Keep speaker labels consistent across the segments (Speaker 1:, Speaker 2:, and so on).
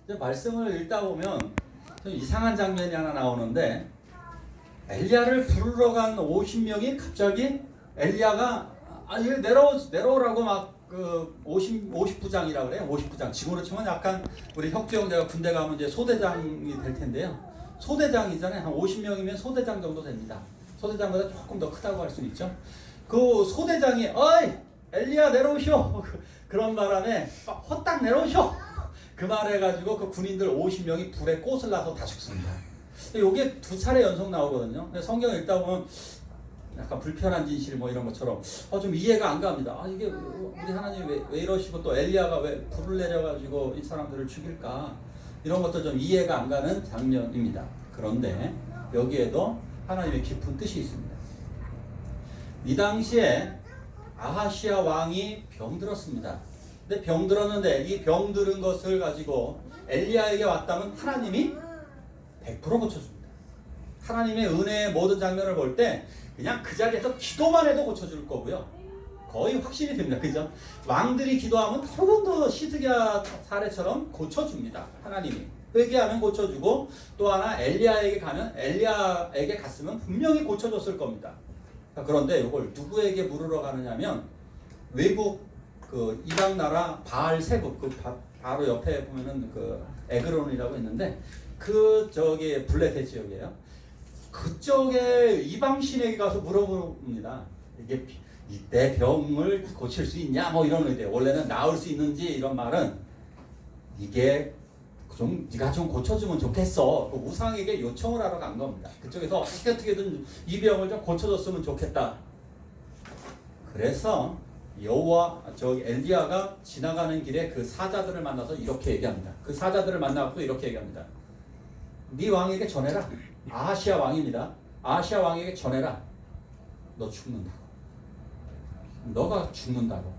Speaker 1: 이제 말씀을 읽다 보면 좀 이상한 장면이 하나 나오는데 엘리야를 부르러 간 50명이 갑자기 엘리야가 얘 내려오라고 막 그 50부장이라고 그래요. 50부장. 지금으로 치면 약간 우리 혁주 형제가 군대 가면 이제 소대장이 될 텐데요. 소대장이잖아요. 한 50명이면 소대장 정도 됩니다. 소대장보다 조금 더 크다고 할 수는 있죠. 그 소대장이 어이 엘리야 내려오쇼 그런 바람에 헛딱 내려오쇼 그 말 해가지고 그 군인들 50명이 불에 꽃을 나서 다 죽습니다. 이게 두 차례 연속 나오거든요. 성경 읽다 보면 약간 불편한 진실 뭐 이런 것처럼 좀 이해가 안 갑니다. 이게 우리 하나님 왜 이러시고 또 엘리야가 왜 불을 내려가지고 이 사람들을 죽일까 이런 것도 좀 이해가 안 가는 장면입니다. 그런데 여기에도 하나님의 깊은 뜻이 있습니다. 이 당시에 아하시아 왕이 병들었습니다. 근데 병들었는데 이 병들은 것을 가지고 엘리야에게 왔다면 하나님이 100% 고쳐줍니다. 하나님의 은혜의 모든 장면을 볼 때 그냥 그 자리에서 기도만 해도 고쳐줄 거고요. 거의 확신이 됩니다. 그죠? 왕들이 기도하면 더욱더 시드기야 사례처럼 고쳐줍니다. 하나님이. 회개하면 고쳐주고 또 하나 엘리야에게 가면 엘리야에게 갔으면 분명히 고쳐줬을 겁니다. 그런데 이걸 누구에게 물으러 가느냐면 외국 그 이방 나라 바알 세국 그 바로 옆에 보면은 그 에그론이라고 있는데 그 저기 블레셋 지역이에요. 그쪽에 이방 신에게 가서 물어봅니다. 이게 내 병을 고칠 수 있냐 뭐 이런 의대. 원래는 나을 수 있는지 이런 말은 이게 좀 네가 좀 고쳐주면 좋겠어. 그 우상에게 요청을 하러 간 겁니다. 그쪽에서 어떻게든 이 병을 좀 고쳐줬으면 좋겠다. 그래서 여호와 엘리야가 지나가는 길에 그 사자들을 만나서 이렇게 얘기합니다. 그 사자들을 만나고 이렇게 얘기합니다. 네 왕에게 전해라. 아하시아 왕입니다. 아하시아 왕에게 전해라. 너 죽는다고. 너가 죽는다고.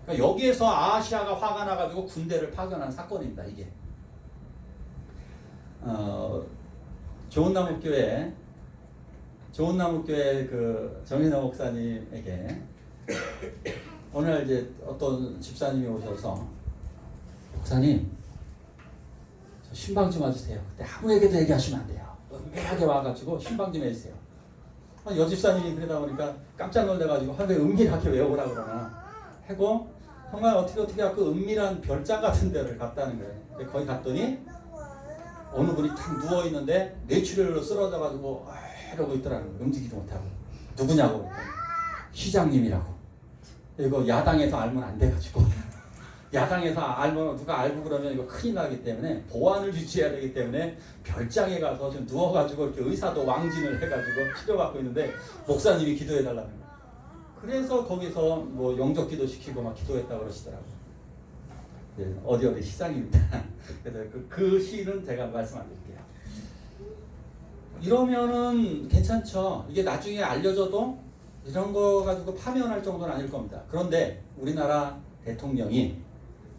Speaker 1: 그러니까 여기에서 아하시아가 화가 나가지고 군대를 파견한 사건입니다. 이게. 좋은나무교회 그 정인호 목사님에게 오늘 이제 어떤 집사님이 오셔서 목사님 저 신방 좀 와주세요. 그때 아무에게도 얘기하시면 안 돼요. 은밀하게 와가지고 신방 좀 해주세요. 여집사님이 그러다 보니까 깜짝 놀래가지고 왜 은밀하게 왜 오라 그러나 하고 정말 어떻게 그 은밀한 별장 같은 데를 갔다는 거예요. 거기 갔더니 어느 분이 탁 누워있는데 뇌출혈로 쓰러져가지고 이러고 있더라고요. 움직이지도 못하고. 누구냐고 그랬더니 시장님이라고. 이거 야당에서 알면 안 돼가지고 야당에서 알면 누가 알고 그러면 이거 큰일 나기 때문에 보안을 유지해야 되기 때문에 별장에 가서 지금 누워가지고 이렇게 의사도 왕진을 해가지고 치료받고 있는데 목사님이 기도해달라는 거예요. 그래서 거기서 뭐 영접 기도 시키고 막 기도했다고 그러시더라고요. 네, 어디 시장입니다. 그래서 그 시는 제가 말씀 안 드릴게요. 이러면은 괜찮죠. 이게 나중에 알려져도 이런 거 가지고 파면할 정도는 아닐 겁니다. 그런데 우리나라 대통령이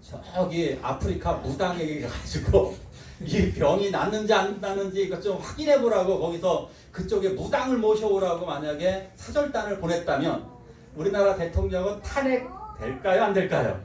Speaker 1: 저기 아프리카 무당에게 가지고 이 병이 낫는지 안 낫는지 이거 좀 확인해 보라고 거기서 그쪽에 무당을 모셔오라고 만약에 사절단을 보냈다면 우리나라 대통령은 탄핵될까요? 안 될까요?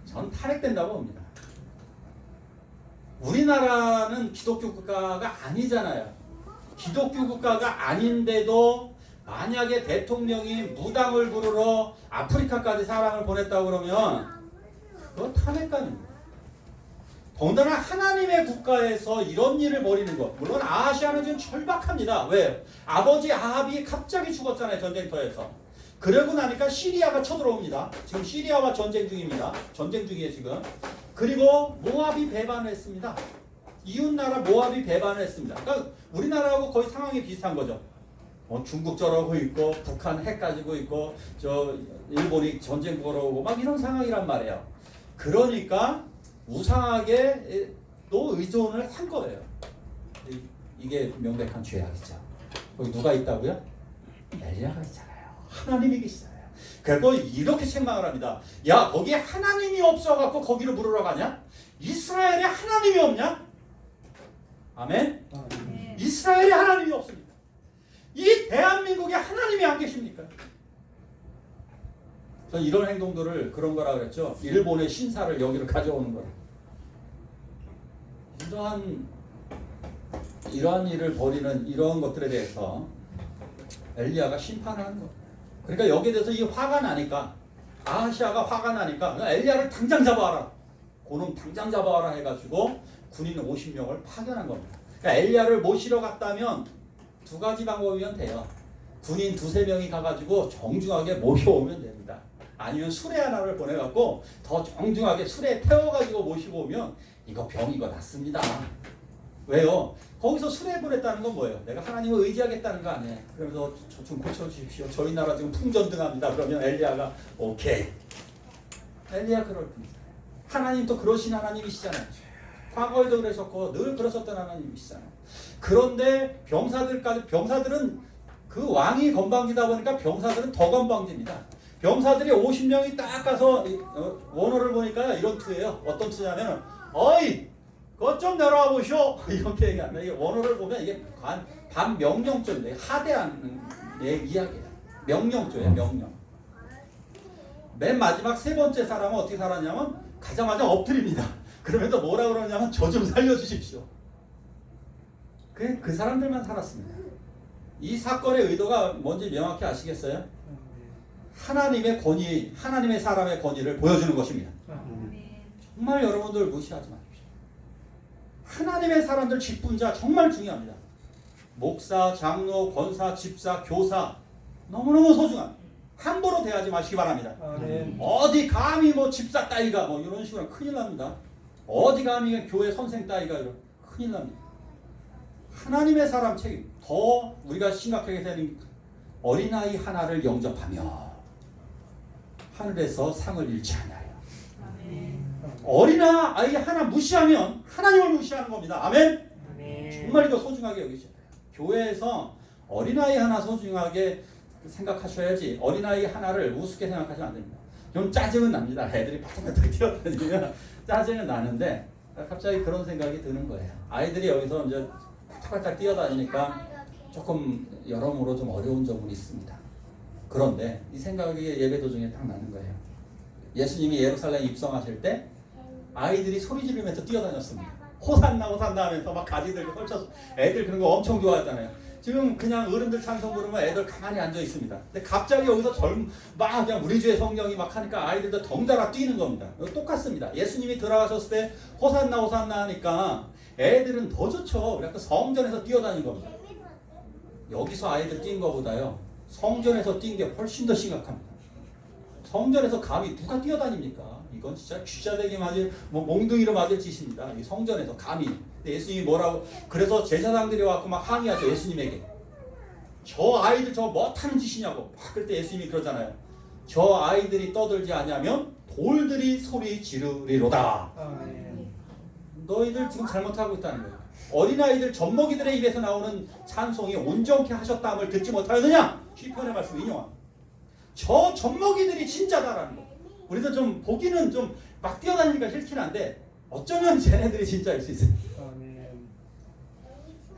Speaker 1: 전 탄핵된다고 봅니다. 우리나라는 기독교 국가가 아니잖아요. 기독교 국가가 아닌데도 만약에 대통령이 무당을 부르러 아프리카까지 사람을 보냈다고 그러면 그건 탄핵감입니다. 더군다나 하나님의 국가에서 이런 일을 벌이는 것. 물론 아하시아는 지금 절박합니다. 왜? 아버지 아합이 갑자기 죽었잖아요. 전쟁터에서. 그러고 나니까 시리아가 쳐들어옵니다. 지금 시리아와 전쟁 중입니다. 전쟁 중이에요 지금. 그리고 모압이 배반을 했습니다. 이웃나라 모압이 배반을 했습니다. 그러니까 우리나라하고 거의 상황이 비슷한 거죠. 중국 저러고 있고 북한 핵 가지고 있고 저 일본이 전쟁 걸어오고 막 이런 상황이란 말이에요. 그러니까 우상하게 또 의존을 한 거예요. 이게 명백한 죄악이죠. 거기 누가 있다고요? 엘리야가 있잖아요. 하나님이 계시잖아요. 그리고 이렇게 책망을 합니다. 야 거기에 하나님이 없어갖고 거기를 물으러 가냐? 이스라엘에 하나님이 없냐? 아멘? 이스라엘에 하나님이 없습니다. 이 대한민국에 하나님이 안 계십니까? 저는 이런 행동들을 그런 거라 그랬죠. 일본의 신사를 여기로 가져오는 거라. 이러한 일을 벌이는 이런 것들에 대해서 엘리야가 심판을 하는 거예요. 그러니까 여기에 대해서 이 화가 나니까 아하시아가 화가 나니까 엘리야를 당장 잡아와라. 고놈 당장 잡아와라 해가지고 군인 50명을 파견한 겁니다. 그러니까 엘리야를 모시러 갔다면 두 가지 방법이면 돼요. 군인 두세 명이 가가지고 정중하게 모셔오면 됩니다. 아니면 수레 하나를 보내갖고 더 정중하게 수레에 태워가지고 모시고 오면 이거 병 이거 낫습니다. 왜요? 거기서 수레 보냈다는 건 뭐예요? 내가 하나님을 의지하겠다는 거 아니에요. 그러면서 저 좀 고쳐주십시오. 저희 나라 지금 풍전등합니다. 그러면 엘리야가 오케이. 엘리야 그럴 뿐이죠. 하나님 또 그러신 하나님이시잖아요. 과거에도 그러셨고 늘 그러셨던 하나님이시잖아요. 그런데 병사들은 그 왕이 건방지다 보니까 병사들은 더 건방집니다. 병사들이 50명이 딱 가서 원어를 보니까 이런 투예요. 어떤 투냐면 어이 그것 좀 내려와 보시오 이렇게 얘기합니다. 이게 원어를 보면 이게 반명령조인데 하대하는 이야기예요. 명령조예요. 명령. 맨 마지막 세 번째 사람은 어떻게 살았냐면 가자마자 엎드립니다. 그러면서 뭐라 그러냐면 저 좀 살려주십시오. 그 사람들만 살았습니다. 이 사건의 의도가 뭔지 명확히 아시겠어요? 하나님의 권위, 하나님의 사람의 권위를 보여주는 것입니다. 정말 여러분들 무시하지 마십시오. 하나님의 사람들 직분자 정말 중요합니다. 목사, 장로, 권사, 집사, 교사 너무너무 소중합니다. 함부로 대하지 마시기 바랍니다. 어디 감히 뭐 집사 따위가 뭐 이런 식으로 큰일 납니다. 어디 감히 교회 선생 따위가 이런 큰일 납니다. 하나님의 사람 책임. 더 우리가 심각하게 되는 어린아이 하나를 영접하며 하늘에서 상을 잃지 않아요. 어린아이 하나 무시하면 하나님을 무시하는 겁니다. 아멘? 정말 이거 소중하게 여기셔야 돼요. 교회에서 어린아이 하나 소중하게 생각하셔야지 어린아이 하나를 우습게 생각하시면 안 됩니다. 좀 짜증은 납니다. 애들이 바짝바짝 뛰어다니면 짜증은 나는데 갑자기 그런 생각이 드는 거예요. 아이들이 여기서 이제 바짝바짝 뛰어다니니까 조금 여러모로 좀 어려운 점은 있습니다. 그런데 이 생각이 예배 도중에 딱 나는 거예요. 예수님이 예루살렘 입성하실 때 아이들이 소리 지르면서 뛰어다녔습니다. 호산나 호산나 하면서 막 가지 들고 펼쳐서 애들 그런 거 엄청 좋아했잖아요. 지금 그냥 어른들 찬송 부르면 애들 가만히 앉아 있습니다. 근데 갑자기 여기서 막 그냥 우리 주의 성령이 막 하니까 아이들도 덩달아 뛰는 겁니다. 똑같습니다. 예수님이 들어가셨을 때 호산나 호산나 하니까 애들은 더 좋죠. 그래서 성전에서 뛰어다닌 겁니다. 여기서 아이들 뛴 거보다요 성전에서 뛴 게 훨씬 더 심각합니다. 성전에서 감히 누가 뛰어다닙니까? 이건 진짜 쥐자대기 맞을 몽둥이로 맞을 짓입니다. 이 성전에서 감히. 예수님이 뭐라고 그래서 제사장들이 와서 막 항의하죠. 예수님에게 저 아이들 저 못하는 짓이냐고 막 그럴 때 예수님이 그러잖아요. 저 아이들이 떠들지 않으면 돌들이 소리 지르리로다. 너희들 지금 잘못하고 있다는 거예요. 어린아이들 젖먹이들의 입에서 나오는 찬송이 온전케 하셨다함을 듣지 못하느냐? 시편의 말씀 인용합니다. 저 젖먹이들이 진짜다라는 거. 우리도 좀 보기는 좀 막 뛰어다니니까 싫긴 한데 어쩌면 쟤네들이 진짜일 수 있어요.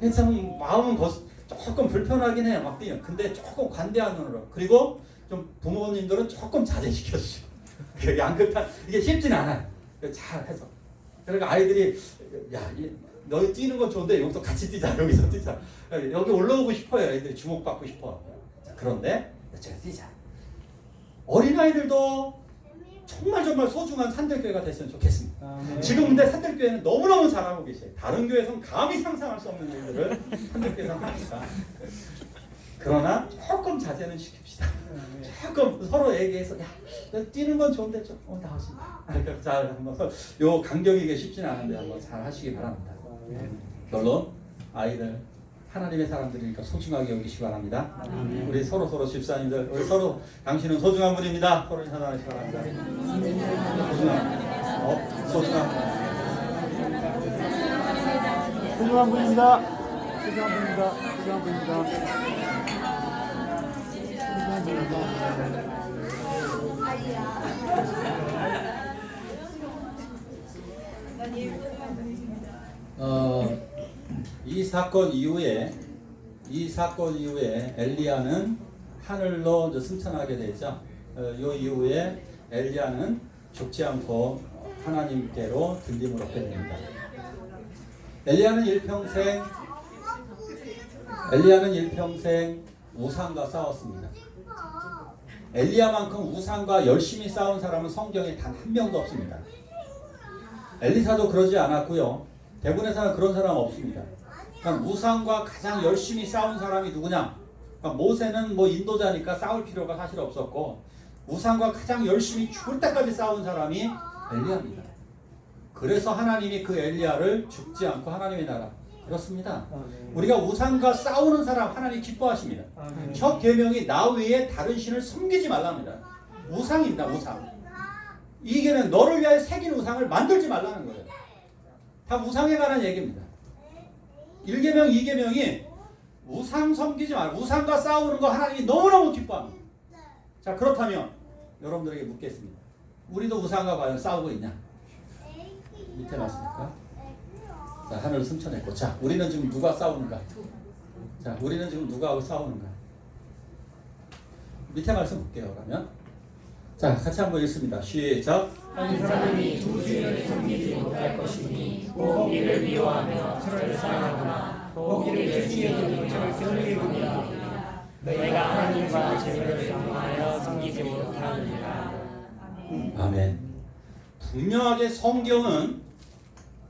Speaker 1: 그래서 마음은 조금 불편하긴 해요. 막 뛰면. 근데 조금 관대한 눈으로. 그리고 좀 부모님들은 조금 자제시켜 주시고. 양극한 이게 쉽진 않아요. 잘 해서. 그러니까 아이들이 야 너희 뛰는 건 좋은데 여기서 같이 뛰자. 여기서 뛰자. 여기 올라오고 싶어요. 애들이 주목받고 싶어. 자, 그런데 제가 뛰자. 어린아이들도 정말 소중한 산들교회가 됐으면 좋겠습니다. 지금 근데 산들교회는 너무너무 잘하고 계세요. 다른 교회에서는 감히 상상할 수 없는 일들을 산들교회에서 하니까. 그러나 조금 자제는 시킵시다. 조금 서로 얘기해서 야 뛰는 건 좋은데 좀 나오신다. 잘 한번 요 간격이 이게 쉽지는 않은데 한번 잘 하시기 바랍니다. 결론 아이들 하나님의 사람들이니까 소중하게 여기시기 바랍니다. 우리 서로 집사님들 우리 서로 당신은 소중한 분입니다. 서로 인사 나누시기 바랍니다. 소중한
Speaker 2: 분입니다.
Speaker 1: 이 사건 이후에 엘리야는 하늘로 이제 승천하게 되죠. 이 이후에 엘리야는 죽지 않고 하나님께로 들림을 얻게 됩니다. 엘리야는 일평생 우상과 싸웠습니다. 엘리야만큼 우상과 열심히 싸운 사람은 성경에 단 한 명도 없습니다. 엘리사도 그러지 않았고요. 대부분에서는 그런 사람 없습니다. 그러니까 우상과 가장 열심히 싸운 사람이 누구냐? 그러니까 모세는 뭐 인도자니까 싸울 필요가 사실 없었고, 우상과 가장 열심히 죽을 때까지 싸운 사람이 엘리야입니다. 그래서 하나님이 그 엘리야를 죽지 않고 하나님의 나라 그렇습니다. 우리가 우상과 싸우는 사람 하나님 기뻐하십니다. 첫 계명이 나 외에 다른 신을 섬기지 말랍니다. 우상입니다. 우상. 이 계명 너를 위하여 새긴 우상을 만들지 말라는 거예요. 다 우상에 관한 얘기입니다. 1계명 2계명이 우상 섬기지 말고 우상과 싸우는 거 하나님이 너무너무 기뻐합니다. 자, 그렇다면 여러분들에게 묻겠습니다. 우리도 우상과 과연 싸우고 있냐? 밑에 말씀일까? 자, 하늘을 승천했고, 자, 우리는 지금 누가 싸우는가? 자, 우리는 지금 누구하고 싸우는가? 밑에 말씀 볼게요. 그러면 자, 같이 한번 읽습니다. 시작.
Speaker 2: 한 사람이 두 주인을 섬기지 못할 것이니 꼭 이를 미워하며 저를 사랑하거나 꼭 이를 주님의 저를 섬기거니와 내가 하나님과 재물을 경외하여 섬기지 못하느니라.
Speaker 1: 아멘. 분명하게 성경은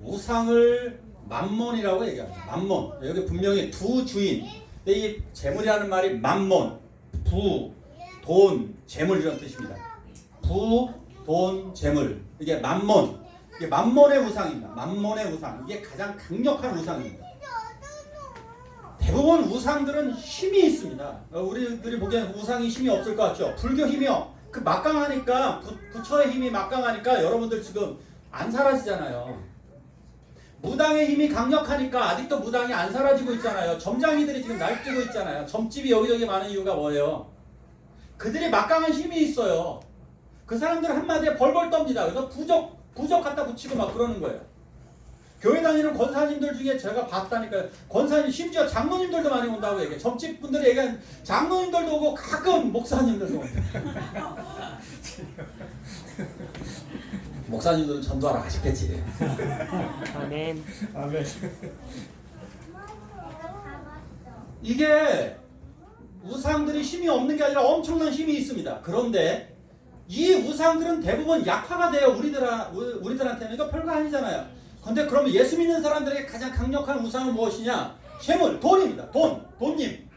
Speaker 1: 우상을 맘몬이라고 얘기합니다. 맘몬. 여기 분명히 두 주인. 근데 이 재물이라는 말이 맘몬, 부, 돈, 재물 이런 뜻입니다. 부, 돈, 재물. 이게 맘몬. 이게 맘몬의 우상입니다. 맘몬의 우상. 이게 가장 강력한 우상입니다. 대부분 우상들은 힘이 있습니다. 우리들이 보기엔 우상이 힘이 없을 것 같죠? 불교 힘이요. 그 막강하니까, 부처의 힘이 막강하니까 여러분들 지금 안 사라지잖아요. 무당의 힘이 강력하니까 아직도 무당이 안 사라지고 있잖아요. 점장이들이 지금 날뛰고 있잖아요. 점집이 여기저기 많은 이유가 뭐예요? 그들이 막강한 힘이 있어요. 그 사람들 한마디에 벌벌 떱니다. 그래서 부적 갖다 붙이고 막 그러는 거예요. 교회 다니는 권사님들 중에 제가 봤다니까요. 권사님, 심지어 장로님들도 많이 온다고 얘기해요. 점집 분들이 얘기하는 장로님들도 오고 가끔 목사님들도 오고. 목사님들은 전도하러 가셨겠지.
Speaker 2: 아멘. 아멘.
Speaker 1: 이게 우상들이 힘이 없는 게 아니라 엄청난 힘이 있습니다. 그런데 이 우상들은 대부분 약화가 돼요. 우리들한테는. 이거 별거 아니잖아요. 근데 그러면 예수 믿는 사람들에게 가장 강력한 우상은 무엇이냐? 재물, 돈입니다. 돈님.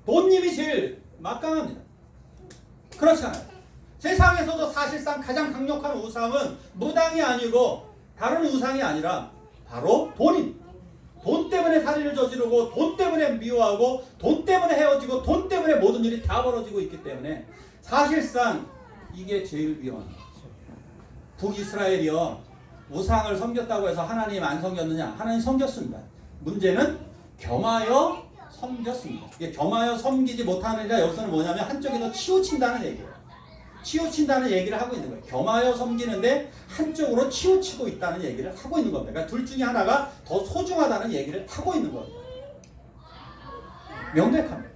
Speaker 1: 돈님이 제일 막강합니다. 그렇지 않아요? 세상에서도 사실상 가장 강력한 우상은 무당이 아니고 다른 우상이 아니라 바로 돈입니다. 돈 때문에 살인을 저지르고 돈 때문에 미워하고 돈 때문에 헤어지고 돈 때문에 모든 일이 다 벌어지고 있기 때문에 사실상 이게 제일 위험합니다. 북이스라엘이요. 우상을 섬겼다고 해서 하나님 안 섬겼느냐? 하나님 섬겼습니다. 문제는 겸하여 섬겼습니다. 이게 겸하여 섬기지 못하느냐 여기서는 뭐냐면 한쪽이 더 치우친다는 얘기예요. 치우친다는 얘기를 하고 있는 거예요. 겸하여 섬기는데 한쪽으로 치우치고 있다는 얘기를 하고 있는 겁니다. 그러니까 둘 중에 하나가 더 소중하다는 얘기를 하고 있는 겁니다. 명백합니다.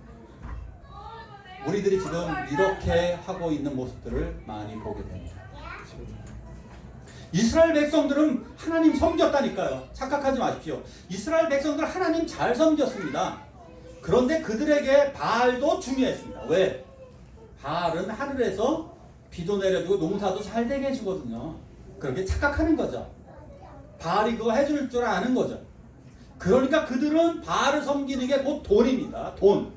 Speaker 1: 우리들이 지금 이렇게 하고 있는 모습들을 많이 보게 됩니다. 이스라엘 백성들은 하나님 섬겼다니까요. 착각하지 마십시오. 이스라엘 백성들 하나님 잘 섬겼습니다. 그런데 그들에게 바알도 중요했습니다. 왜? 바알은 하늘에서 비도 내려주고 농사도 잘 되게 해주거든요. 그렇게 착각하는 거죠. 바알이 그거 해줄 줄 아는 거죠. 그러니까 그들은 바알을 섬기는 게 곧 돈입니다. 돈.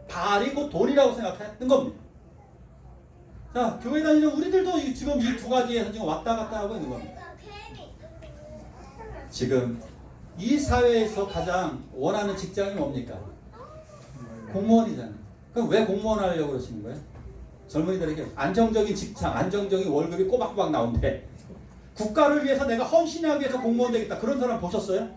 Speaker 1: 바알이 곧 돈이라고 생각했던 겁니다. 자, 교회 다니는 우리들도 지금 이 두 가지에서 지금 왔다 갔다 하고 있는 겁니다. 지금 이 사회에서 가장 원하는 직장이 뭡니까? 공무원이잖아요. 그럼 왜 공무원 하려고 그러시는 거예요? 젊은이들에게 안정적인 직장, 안정적인 월급이 꼬박꼬박 나오는데 국가를 위해서 내가 헌신하기 위해서 공무원 되겠다. 그런 사람 보셨어요?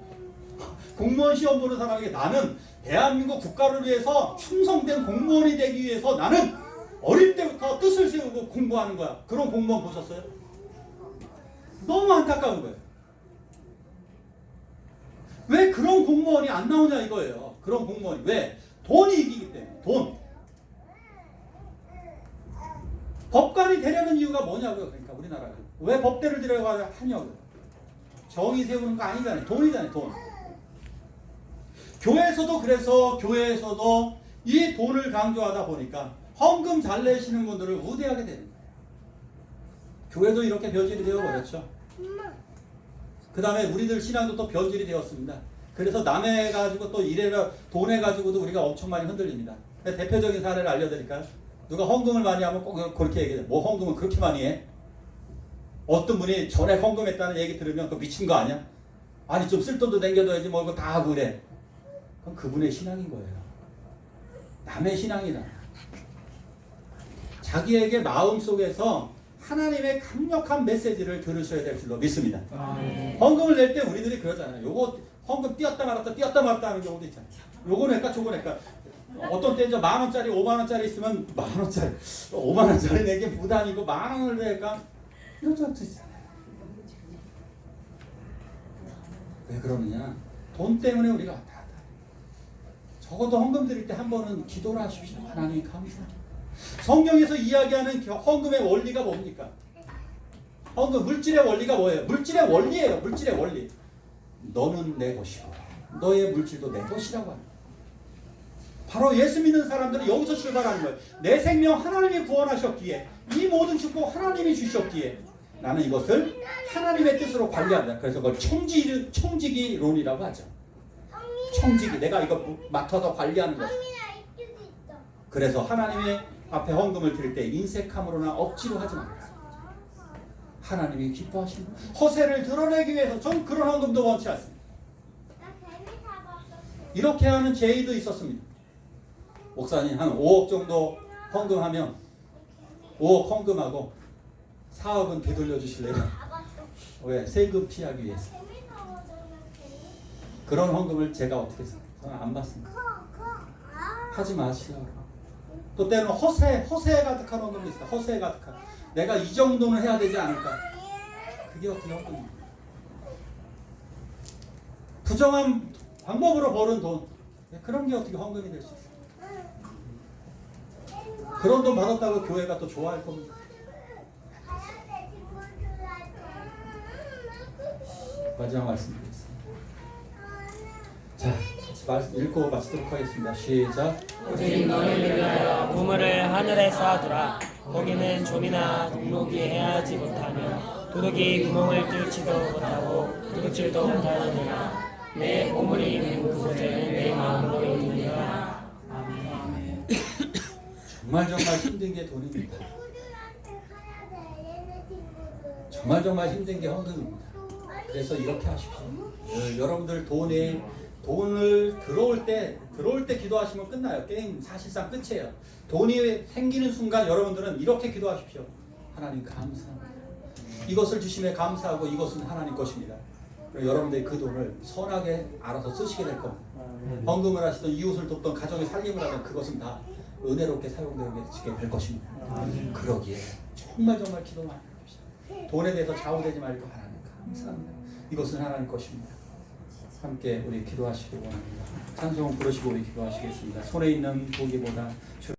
Speaker 1: 공무원 시험 보는 사람에게 나는 대한민국 국가를 위해서 충성된 공무원이 되기 위해서 나는 어릴 때부터 뜻을 세우고 공부하는 거야. 그런 공무원 보셨어요? 너무 안타까운 거예요. 왜 그런 공무원이 안 나오냐 이거예요. 그런 공무원이. 왜? 돈이 이기기 때문에. 돈. 법관이 되려는 이유가 뭐냐고요. 그러니까 우리나라가. 왜 법대를 들여가야 하냐고요. 정의 세우는 거 아니잖아요. 돈이잖아요. 돈. 교회에서도 그래서 교회에서도 이 돈을 강조하다 보니까 헌금 잘 내시는 분들을 우대하게 되는 거예요. 교회도 이렇게 변질이 되어버렸죠. 그 다음에 우리들 신앙도 또 변질이 되었습니다. 그래서 남해 가지고 또 이래가 돈 해가지고도 우리가 엄청 많이 흔들립니다. 대표적인 사례를 알려드릴까요? 누가 헌금을 많이 하면 꼭 그렇게 얘기해요. 뭐 헌금을 그렇게 많이 해? 어떤 분이 전에 헌금했다는 얘기 들으면 그 미친 거 아니야? 아니 좀 쓸 돈도 남겨둬야지 뭐 이거 다 하고 그래. 그럼 그분의 신앙인 거예요. 남의 신앙이다. 자기에게 마음속에서 하나님의 강력한 메시지를 들으셔야 될 줄로 믿습니다. 헌금을 낼 때 우리들이 그러잖아요. 요거 헌금 띄었다 말았다 하는 경우도 있잖아요. 요거 낼까 저거 낼까. 어떤 때는 10,000원짜리 50,000원짜리 있으면 10,000원짜리 50,000원짜리 내게 부담이고 10,000원을 낼까 이런 적도 있잖아요. 왜 그러느냐? 돈 때문에 우리가 왔다 갔다. 적어도 헌금 드릴 때 한 번은 기도를 하십시오. 하나님 감사합니다. 성경에서 이야기하는 헌금의 원리가 뭡니까? 헌금 물질의 원리가 뭐예요? 물질의 원리예요. 물질의 원리. 너는 내 것이고 너의 물질도 내 것이라고 합니다. 바로 예수 믿는 사람들은 여기서 출발하는 거예요. 내 생명 하나님이 구원하셨기에 이 모든 축복 하나님이 주셨기에 나는 이것을 하나님의 뜻으로 관리한다. 그래서 그걸 청지기론이라고 하죠. 청지기. 내가 이거 맡아서 관리하는 것. 그래서 하나님의 앞에 헌금을 드릴 때 인색함으로나 억지로 하지 말라. 하나님이 기뻐하시는 허세를 드러내기 위해서 전 그런 헌금도 원치 않습니다. 이렇게 하는 제의도 있었습니다. 목사님 한 5억 정도 헌금하면 5억 헌금하고 4억은 되돌려 주실래요? 왜? 세금 피하기 위해서. 그런 헌금을 제가 어떻게 했어요? 저는 안 받습니다. 하지 마시라고. 또 때로는 허세에 가득한 헌금도 있어요. 허세에 가득한. 내가 이 정도는 해야 되지 않을까? 그게 어떻게 헌금입니까? 부정한 방법으로 버는 돈. 그런 게 어떻게 헌금이 될 수 있어요? 그런 돈 받았다고 교회가 또 좋아할 겁니다. 마지막 말씀드리겠습니다. 자, 말씀 읽고 마치도록 하겠습니다. 시작.
Speaker 2: 오직 너희를 위하여 우물을 하늘에 쌓아두라. 거기는 좀이나 녹록이 해하지 못하며 도둑이 구멍을 뚫지도 못하고 도둑질도 못하느니라. 내 보물이 있는 그곳에는 내 마음도 있느니라. 아멘.
Speaker 1: 정말 힘든 게 돈입니다. 정말 힘든 게 헌금입니다. 그래서 이렇게 하십시오. 여러분들 돈을 들어올 때 기도하시면 끝나요. 게임 사실상 끝이에요. 돈이 생기는 순간 여러분들은 이렇게 기도하십시오. 하나님 감사합니다. 이것을 주심에 감사하고 이것은 하나님 것입니다. 여러분들이 그 돈을 선하게 알아서 쓰시게 될 겁니다. 헌금을 하시던 이웃을 돕던 가정의 살림을 하던 그것은 다 은혜롭게 사용되게 될 것입니다. 그러기에 정말 기도 많이 합시다. 돈에 대해서 좌우되지 말고 하나님 감사합니다. 이것은 하나님 것입니다. 함께 우리 기도하시기 원합니다. 찬송 부르시고 우리 기도하시겠습니다. 손에 있는 고기보다